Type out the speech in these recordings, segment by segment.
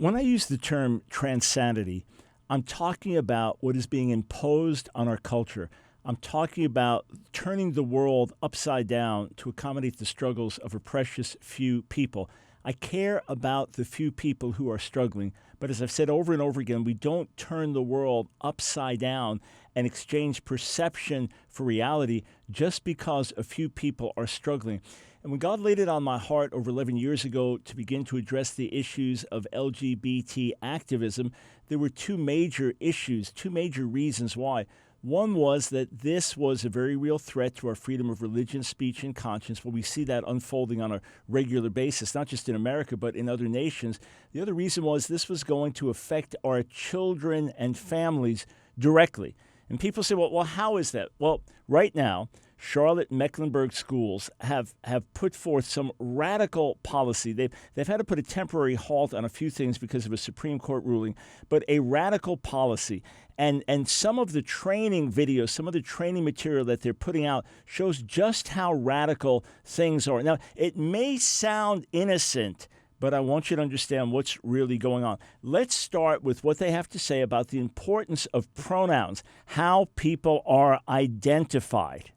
When I use the term transanity, I'm talking about what is being imposed on our culture. I'm talking about turning the world upside down to accommodate the struggles of a precious few people. I care about the few people who are struggling, but as I've said over and over again, we don't turn the world upside down and exchange perception for reality just because a few people are struggling. And when God laid it on my heart over 11 years ago to begin to address the issues of LGBT activism, there were two major issues, two major reasons why. One was that this was a very real threat to our freedom of religion, speech, and conscience. Well, we see that unfolding on a regular basis, not just in America, but in other nations. The other reason was this was going to affect our children and families directly. And people say, well, how is that? Well, right now, Charlotte Mecklenburg schools have put forth some radical policy. They've had to put a temporary halt on a few things because of a Supreme Court ruling, but a radical policy. And some of the training videos, some of the training material that they're putting out shows just how radical things are. Now, it may sound innocent, but I want you to understand what's really going on. Let's start with what they have to say about the importance of pronouns, how people are identified.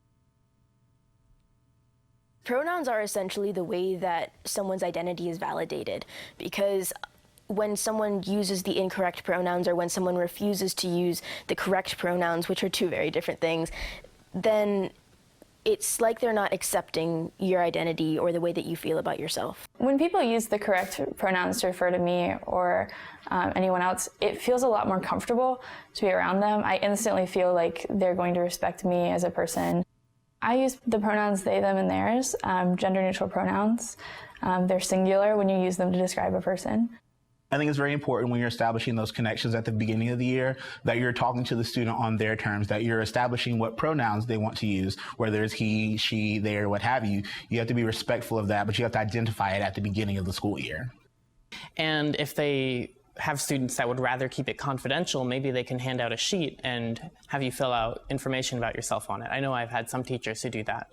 Pronouns are essentially the way that someone's identity is validated, because when someone uses the incorrect pronouns or when someone refuses to use the correct pronouns, which are two very different things, then it's like they're not accepting your identity or the way that you feel about yourself. When people use the correct pronouns to refer to me or anyone else, it feels a lot more comfortable to be around them. I instantly feel like they're going to respect me as a person. I use the pronouns they, them, and theirs, gender-neutral pronouns. They're singular when you use them to describe a person. I think it's very important when you're establishing those connections at the beginning of the year that you're talking to the student on their terms, that you're establishing what pronouns they want to use, whether it's he, she, they, or what have you. You have to be respectful of that, but you have to identify it at the beginning of the school year. And if they have students that would rather keep it confidential, maybe they can hand out a sheet and have you fill out information about yourself on it. I know I've had some teachers who do that.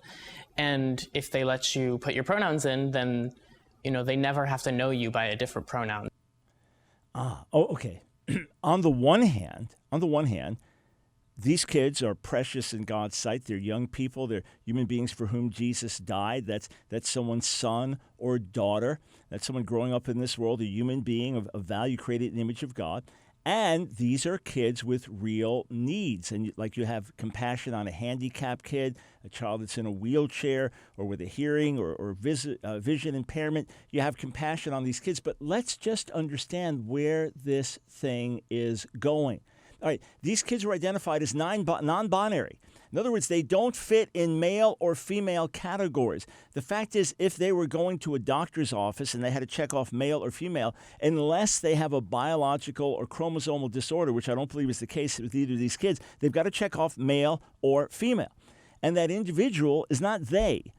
And if they let you put your pronouns in, then they never have to know you by a different pronoun. Okay. On the one hand, these kids are precious in God's sight. They're young people. They're human beings for whom Jesus died. That's someone's son or daughter. That's someone growing up in this world, a human being of value created in the image of God. And these are kids with real needs. And like you have compassion on a handicapped kid, a child that's in a wheelchair or with a hearing or vision impairment. You have compassion on these kids. But let's just understand where this thing is going. All right, these kids are identified as non-binary. In other words, they don't fit in male or female categories. The fact is, if they were going to a doctor's office and they had to check off male or female, unless they have a biological or chromosomal disorder, which I don't believe is the case with either of these kids, they've got to check off male or female. And that individual is not they.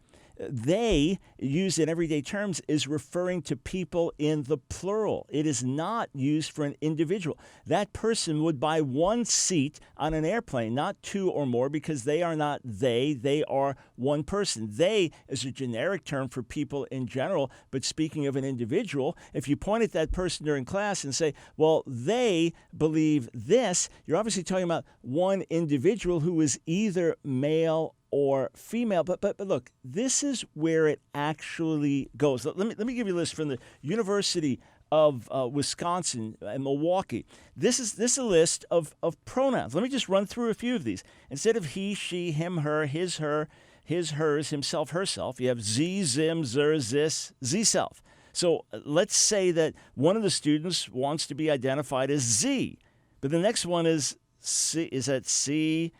They, used in everyday terms, is referring to people in the plural. It is not used for an individual. That person would buy one seat on an airplane, not two or more, because they are not they are one person. They is a generic term for people in general, but speaking of an individual, if you point at that person during class and say, well, they believe this, you're obviously talking about one individual who is either male or female. But look, this is where it actually goes. Let me give you a list from the University of Wisconsin and Milwaukee. This is a list of pronouns. Let me just run through a few of these. Instead of he, she, him, her, his, hers, himself, herself, you have z, zim, zer, zis, z-self. So let's say that one of the students wants to be identified as Z, but the next one is C, is that C,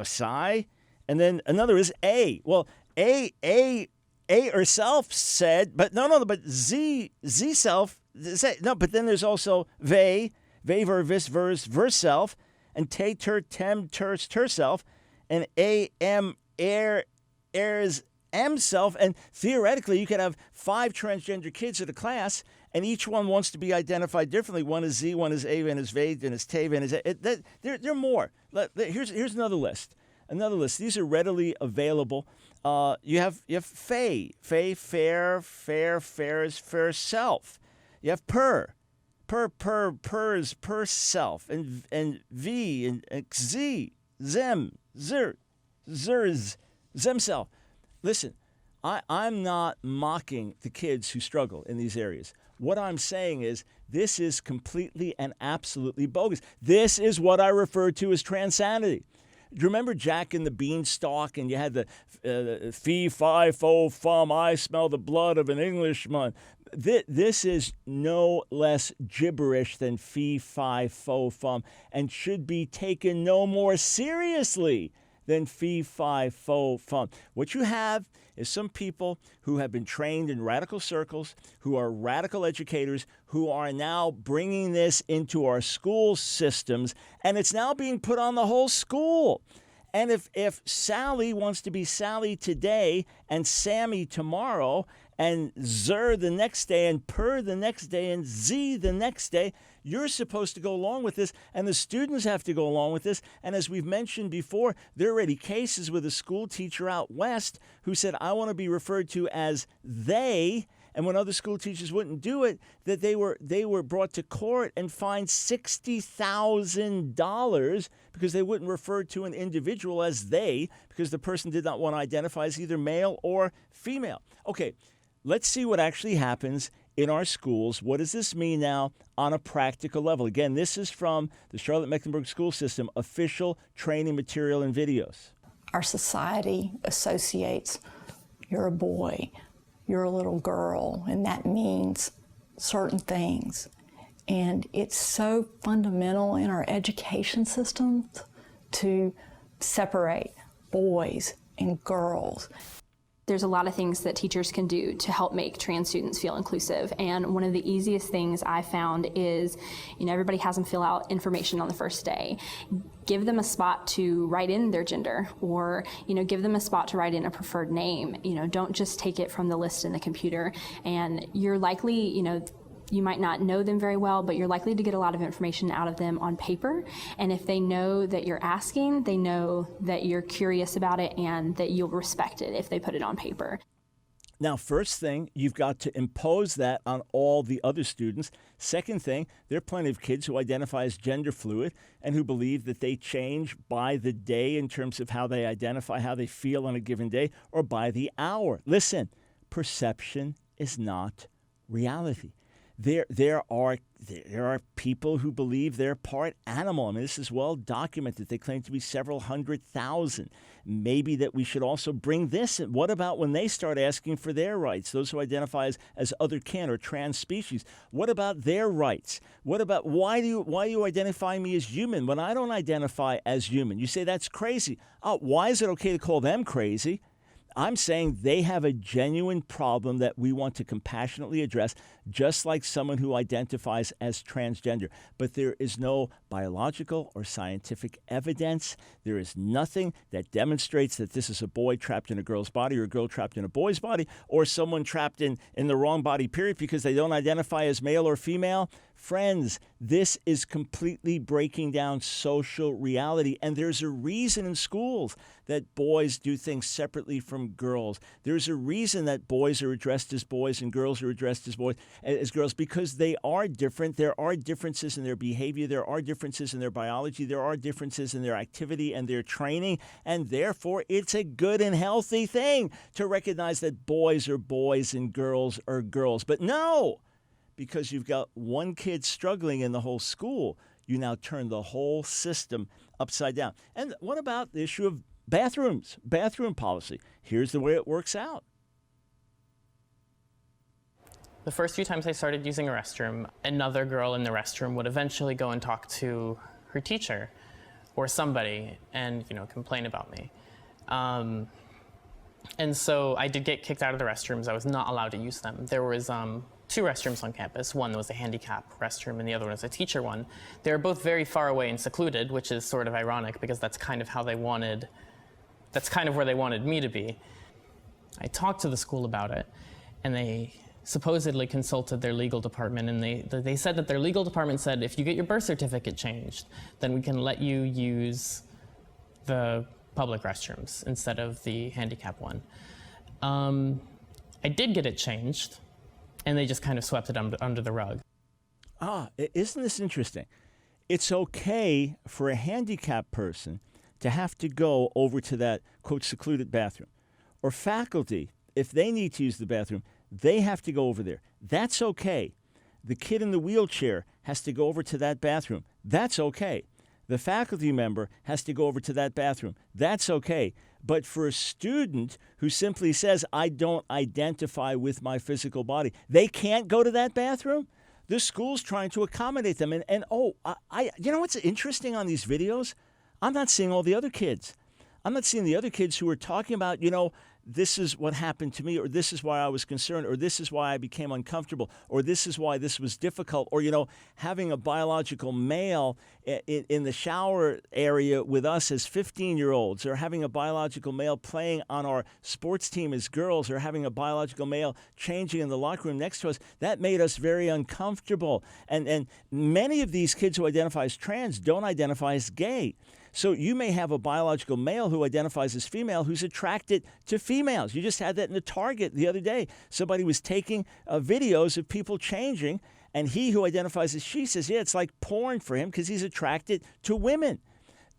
psi? And then another is A. Well, A herself said, but but Z self, no, but then there's also ve, ver, vis, vers, self, and te, ter, tem, ters, self, and airs, self, and theoretically you could have 5 transgender kids at a class, and each one wants to be identified differently. One is Z, one is A, one is ve, then is te, then is A. There are more. Here's another list. These are readily available. You have fair, fair is fair self. You have per pers, per self, and v, and z, zem, zer, zers, zemself. Listen, I'm not mocking the kids who struggle in these areas. What I'm saying is this is completely and absolutely bogus. This is what I refer to as transanity. Do you remember Jack and the Beanstalk, and you had the fee, fi, fo, fum, I smell the blood of an Englishman? This is no less gibberish than fee, fi, fo, fum, and should be taken no more seriously than fee, fi, fo, fum. What you have is some people who have been trained in radical circles, who are radical educators, who are now bringing this into our school systems, and it's now being put on the whole school. And if Sally wants to be Sally today and Sammy tomorrow and Zer the next day and Per the next day and Z the next day, you're supposed to go along with this, and the students have to go along with this. And as we've mentioned before, there are already cases with a school teacher out west who said, I want to be referred to as they. And when other school teachers wouldn't do it, that they were brought to court and fined $60,000 because they wouldn't refer to an individual as they, because the person did not want to identify as either male or female. Okay, let's see what actually happens in our schools. What does this mean now on a practical level? Again, this is from the Charlotte-Mecklenburg School System official training material and videos. Our society associates you're a boy, you're a little girl, and that means certain things. And it's so fundamental in our education systems to separate boys and girls. There's a lot of things that teachers can do to help make trans students feel inclusive. And one of the easiest things I found is, everybody has them fill out information on the first day. Give them a spot to write in their gender, or, give them a spot to write in a preferred name. Don't just take it from the list in the computer. And you're likely, you might not know them very well, but you're likely to get a lot of information out of them on paper. And if they know that you're asking, they know that you're curious about it and that you'll respect it if they put it on paper. Now, first thing, you've got to impose that on all the other students. Second thing, there are plenty of kids who identify as gender fluid and who believe that they change by the day in terms of how they identify, how they feel on a given day, or by the hour. Listen, perception is not reality. There are people who believe they're part animal. I mean, this is well documented. They claim to be several 100,000. Maybe that we should also bring this in. What about when they start asking for their rights, those who identify as other kin or trans species? What about their rights? What about why do you identify me as human when I don't identify as human? You say that's crazy. Oh, why is it okay to call them crazy? I'm saying they have a genuine problem that we want to compassionately address, just like someone who identifies as transgender. But there is no biological or scientific evidence. There is nothing that demonstrates that this is a boy trapped in a girl's body or a girl trapped in a boy's body or someone trapped in the wrong body, period, because they don't identify as male or female. Friends, this is completely breaking down social reality, and there's a reason in schools that boys do things separately from girls. There's a reason that boys are addressed as boys and girls are addressed as girls, because they are different. There are differences in their behavior. There are differences in their biology. There are differences in their activity and their training, and therefore it's a good and healthy thing to recognize that boys are boys and girls are girls. But no! Because you've got one kid struggling in the whole school, you now turn the whole system upside down. And what about the issue of bathrooms, bathroom policy? Here's the way it works out. The first few times I started using a restroom, another girl in the restroom would eventually go and talk to her teacher or somebody and, complain about me. And so I did get kicked out of the restrooms. I was not allowed to use them. There was two restrooms on campus. One was a handicap restroom and the other one was a teacher one. They were both very far away and secluded, which is sort of ironic because that's kind of where they wanted me to be. I talked to the school about it, and they supposedly consulted their legal department, and they said that their legal department said, if you get your birth certificate changed, then we can let you use the public restrooms instead of the handicap one. I did get it changed, and they just kind of swept it under the rug. Isn't this interesting? It's okay for a handicapped person to have to go over to that, quote, secluded bathroom. Or faculty, if they need to use the bathroom, they have to go over there. That's okay. The kid in the wheelchair has to go over to that bathroom. That's okay. The faculty member has to go over to that bathroom. That's okay. But for a student who simply says, I don't identify with my physical body, they can't go to that bathroom? The school's trying to accommodate them. And you know what's interesting on these videos? I'm not seeing all the other kids. I'm not seeing the other kids who are talking about, this is what happened to me, or this is why I was concerned, or this is why I became uncomfortable, or this is why this was difficult, or, having a biological male in the shower area with us as 15-year-olds, or having a biological male playing on our sports team as girls, or having a biological male changing in the locker room next to us. That made us very uncomfortable. And many of these kids who identify as trans don't identify as gay. So you may have a biological male who identifies as female who's attracted to females. You just had that in the Target the other day. Somebody was taking videos of people changing, and he who identifies as she says, it's like porn for him because he's attracted to women.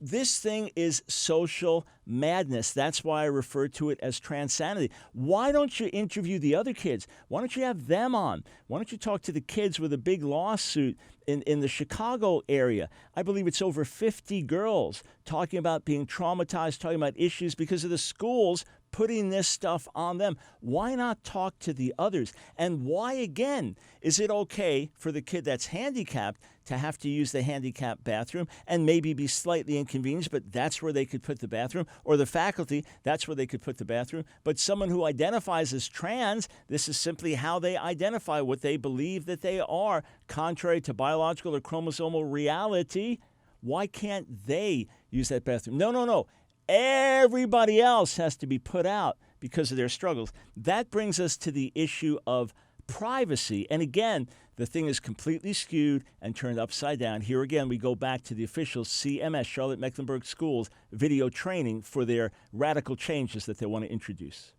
This thing is social madness. That's why I refer to it as Transanity. Why don't you interview the other kids? Why don't you have them on? Why don't you talk to the kids with a big lawsuit in the Chicago area? I believe it's over 50 girls talking about being traumatized, talking about issues because of the schools putting this stuff on them. Why not talk to the others? And why, again, is it okay for the kid that's handicapped to have to use the handicapped bathroom and maybe be slightly inconvenienced, but that's where they could put the bathroom? Or the faculty, that's where they could put the bathroom. But someone who identifies as trans, this is simply how they identify, what they believe that they are, contrary to biological or chromosomal reality. Why can't they use that bathroom? No. Everybody else has to be put out because of their struggles. That brings us to the issue of privacy. And again, the thing is completely skewed and turned upside down. Here again, we go back to the official CMS, Charlotte-Mecklenburg Schools, video training for their radical changes that they want to introduce.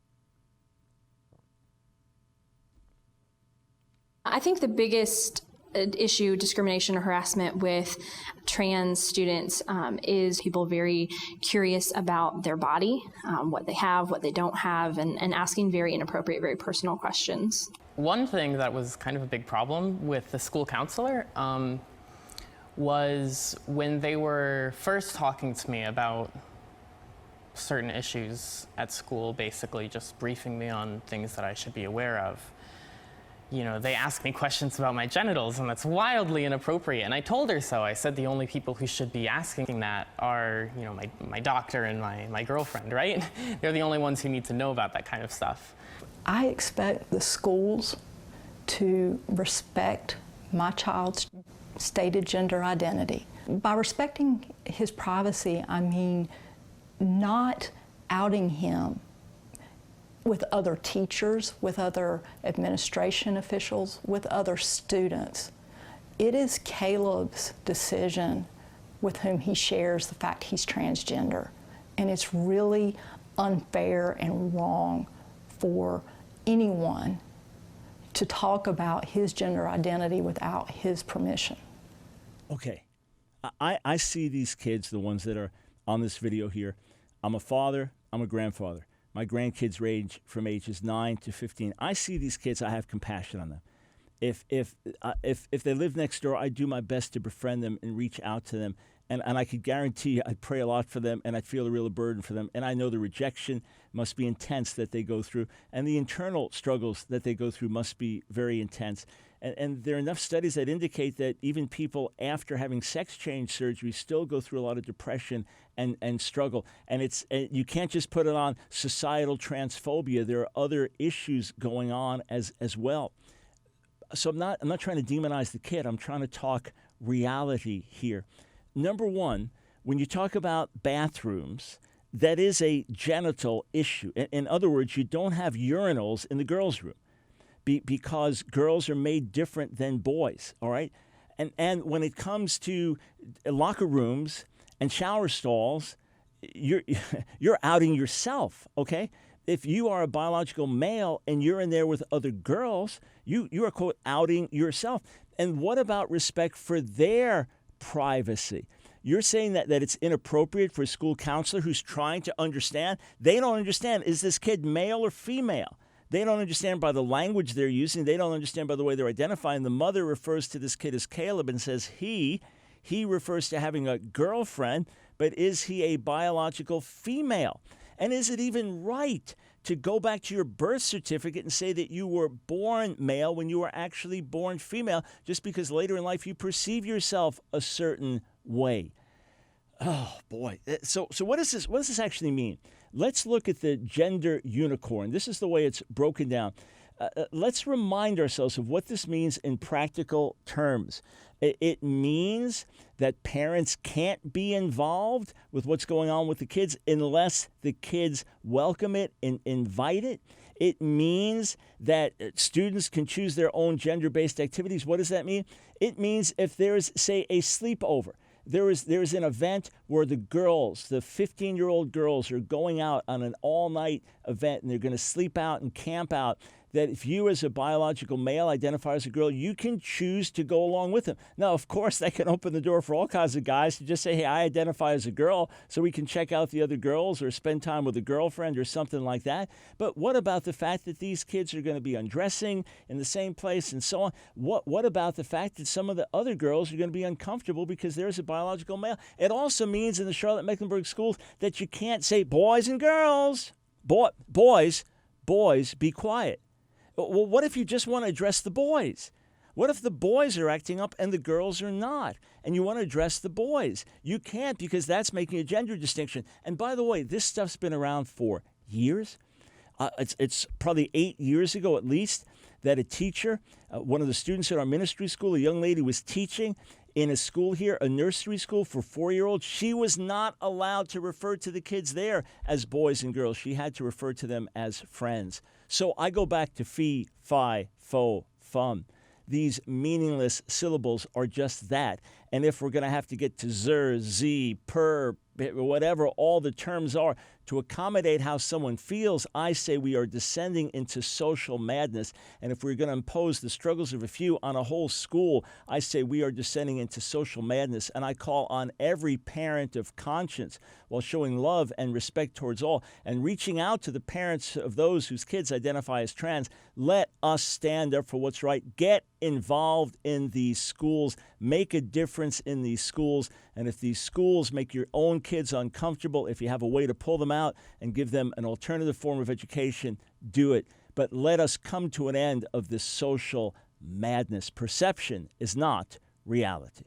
I think the biggest issue, discrimination or harassment with trans students is people very curious about their body, what they have, what they don't have, and asking very inappropriate, very personal questions. One thing that was kind of a big problem with the school counselor was when they were first talking to me about certain issues at school, basically just briefing me on things that I should be aware of. They asked me questions about my genitals, and that's wildly inappropriate. And I told her so. I said the only people who should be asking that are, my doctor and my girlfriend, right? They're the only ones who need to know about that kind of stuff. I expect the schools to respect my child's stated gender identity. By respecting his privacy, I mean not outing him with other teachers, with other administration officials, with other students. It is Caleb's decision with whom he shares the fact he's transgender. And it's really unfair and wrong for anyone to talk about his gender identity without his permission. Okay, I see these kids, the ones that are on this video here. I'm a father, I'm a grandfather. My grandkids range from ages 9 to 15. I see these kids, I have compassion on them. If they live next door, I do my best to befriend them and reach out to them. And I could guarantee you I'd pray a lot for them, and I'd feel a real burden for them. And I know the rejection must be intense that they go through, and the internal struggles that they go through must be very intense. And there are enough studies that indicate that even people after having sex change surgery still go through a lot of depression and struggle. And you can't just put it on societal transphobia. There are other issues going on as well. So I'm not trying to demonize the kid. I'm trying to talk reality here. Number one, when you talk about bathrooms, that is a genital issue. In other words, you don't have urinals in the girls' room because girls are made different than boys, all right? And when it comes to locker rooms and shower stalls, you're outing yourself, okay? if you are a biological male and you're in there with other girls, you are, quote, outing yourself. And what about respect for their privacy? You're saying that it's inappropriate for a school counselor who's trying to understand. They don't understand, is this kid male or female? They don't understand by the language they're using. They don't understand by the way they're identifying. The mother refers to this kid as Caleb and says he refers to having a girlfriend, but is he a biological female? And is it even right to go back to your birth certificate and say that you were born male when you were actually born female, just because later in life you perceive yourself a certain way? Oh boy. So what does this actually mean? Let's look at the gender unicorn. This is the way it's broken down. Let's remind ourselves of what this means in practical terms. It means that parents can't be involved with what's going on with the kids unless the kids welcome it and invite it. It means that students can choose their own gender-based activities. What does that mean? It means if there's, say, a sleepover, there's an event where the girls, the 15-year-old girls, are going out on an all-night event and they're going to sleep out and camp out, that if you as a biological male identify as a girl, you can choose to go along with them. Now, of course, that can open the door for all kinds of guys to just say, hey, I identify as a girl, so we can check out the other girls or spend time with a girlfriend or something like that. But what about the fact that these kids are going to be undressing in the same place and so on? What about the fact that some of the other girls are going to be uncomfortable because there's a biological male? It also means in the Charlotte-Mecklenburg schools that you can't say boys and girls. Boys, be quiet. Well, what if you just want to address the boys? What if the boys are acting up and the girls are not, and you want to address the boys? You can't, because that's making a gender distinction. And by the way, this stuff's been around for years. It's probably 8 years ago at least that a teacher, one of the students at our ministry school, a young lady was teaching in a school here, a nursery school for 4-year-olds. She was not allowed to refer to the kids there as boys and girls. She had to refer to them as friends. So I go back to fee, fi, fo, fum. These meaningless syllables are just that. And if we're going to have to get to zer, z, per, whatever all the terms are, to accommodate how someone feels, I say we are descending into social madness. And if we're going to impose the struggles of a few on a whole school, I say we are descending into social madness. And I call on every parent of conscience, while showing love and respect towards all, and reaching out to the parents of those whose kids identify as trans, let us stand up for what's right. Get involved in these schools. Make a difference in these schools. And if these schools make your own kids uncomfortable, if you have a way to pull them out and give them an alternative form of education, do it. But let us come to an end of this social madness. Perception is not reality.